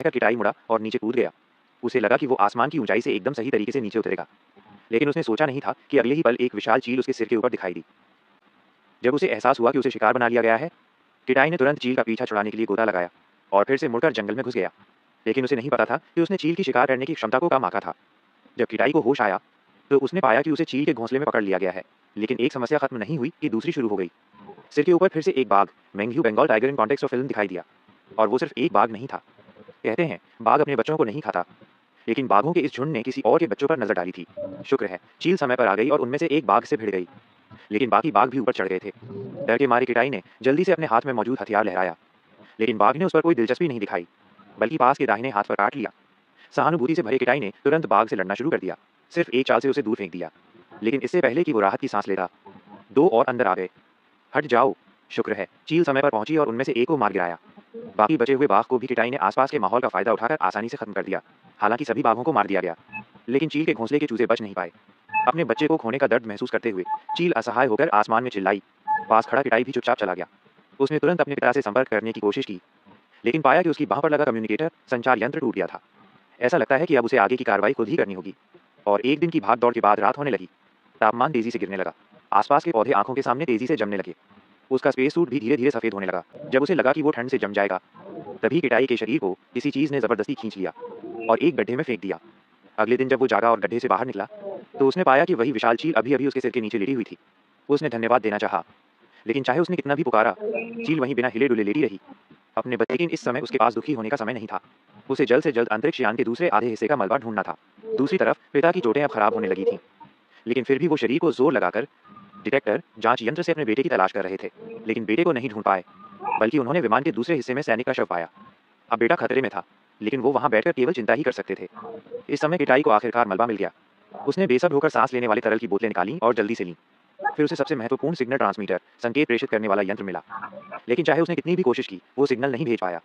कहकर किटाई मुड़ा और नीचे कूद गया। उसे लगा कि वो आसमान की ऊंचाई से एकदम सही तरीके से नीचे उतरेगा, लेकिन उसने सोचा नहीं था कि अगले ही पल एक विशाल चील उसके सिर के ऊपर दिखाई दी। जब उसे एहसास हुआ कि उसे शिकार बना लिया गया है, किटाई ने तुरंत चील का पीछा छुड़ाने के लिए गोता लगाया और फिर से मुड़कर जंगल में घुस गया। लेकिन उसे नहीं पता था कि उसने चील की शिकार करने की क्षमता को कम आंका था। जब किटाई को होश आया तो उसने पाया कि उसे चील के घोंसले में पकड़ लिया गया है, लेकिन एक समस्या खत्म नहीं हुई कि दूसरी शुरू हो गई। सिर के ऊपर फिर से एक बाघ, मैंग्यू Bengal tiger in context of film, दिखाई दिया। और वो सिर्फ एक बाघ नहीं था। कहते हैं बाघ अपने बच्चों को नहीं खाता, लेकिन बाघों के इस झुंड ने किसी और के बच्चों पर नजर डाली थी। शुक्र है चील समय पर आ गई और उनमें से एक बाघ से भिड़ गई, लेकिन बाकी बाघ भी ऊपर चढ़ गए थे। डर के मारे किटाई ने जल्दी से अपने हाथ में मौजूद हथियार लहराया, लेकिन बाघ ने उस पर कोई दिलचस्पी नहीं दिखाई, बल्कि पास के दाहिने हाथ पर काट लिया। सहानुभूति से भरे किटाई ने तुरंत बाघ से लड़ना शुरू कर दिया, सिर्फ एक चाल से उसे दूर फेंक दिया। लेकिन इससे पहले कि वो राहत की सांस लेता, दो और अंदर आ गए। हट जाओ। शुक्र है चील समय पर पहुंची और उनमें से एक को मार गिराया। बाकी बचे हुए बाघ को भी किटाई ने आसपास के माहौल का फायदा उठाकर आसानी से खत्म कर दिया। हालांकि सभी बाघों को मार दिया गया, लेकिन चील के घोंसले के चूजे बच नहीं पाए। अपने बच्चे को खोने का दर्द महसूस करते हुए चील असहाय होकर आसमान में चिल्लाई। पास खड़ा किटाई भी चुपचाप चला गया। उसने तुरंत अपने पिता से संपर्क करने की कोशिश की, लेकिन पाया कि उसकी बाह पर लगा कम्युनिकेटर संचार यंत्र टूट गया था। ऐसा लगता है कि अब उसे आगे की कार्रवाई खुद ही करनी होगी। और एक दिन की भाग दौड़ के बाद रात होने लगी। तापमान तेजी से गिरने लगा। आसपास के पौधे आंखों के सामने तेजी से जमने लगे। उसका स्पेस सूट भी धीरे धीरे सफेद होने लगा। जब उसे लगा कि वो ठंड से जम जाएगा, तभी किटाई के शरीर को किसी चीज ने जबरदस्ती खींच लिया और एक गड्ढे में फेंक दिया। अगले दिन जब वो जागा और गड्ढे से बाहर निकला, तो उसने पाया कि वही विशाल चील अभी अभी उसके सिर के नीचे लेटी हुई थी। उसने धन्यवाद देना चाहा, लेकिन चाहे उसने कितना भी पुकारा, चील वहीं बिना हिले डुले लेटी रही। अपने बच्चे, लेकिन इस समय उसके पास दुखी होने का समय नहीं था। उसे जल्द से जल्द अंतरिक्ष यान के दूसरे आधे हिस्से का मलबा ढूंढना था। दूसरी तरफ पिता की चोटें अब खराब होने लगी थीं, लेकिन फिर भी वो शरीर को जोर लगाकर डिटेक्टर जांच यंत्र से अपने बेटे की तलाश कर रहे थे। लेकिन बेटे को नहीं ढूंढ पाए, बल्कि उन्होंने विमान के दूसरे हिस्से में सैनिक का शव पाया। अब बेटा खतरे में था, लेकिन वो वहां बैठकर केवल चिंता ही कर सकते थे। इस समय किटाई को आखिरकार मलबा मिल गया। उसने बेसब्र होकर सांस लेने वाले तरल की बोतलें निकाली और जल्दी से लीं। फिर उसे सबसे महत्वपूर्ण सिग्नल ट्रांसमीटर, संकेत प्रेषित करने वाला यंत्र मिला। लेकिन चाहे उसने कितनी भी कोशिश की, वो सिग्नल नहीं भेज पाया।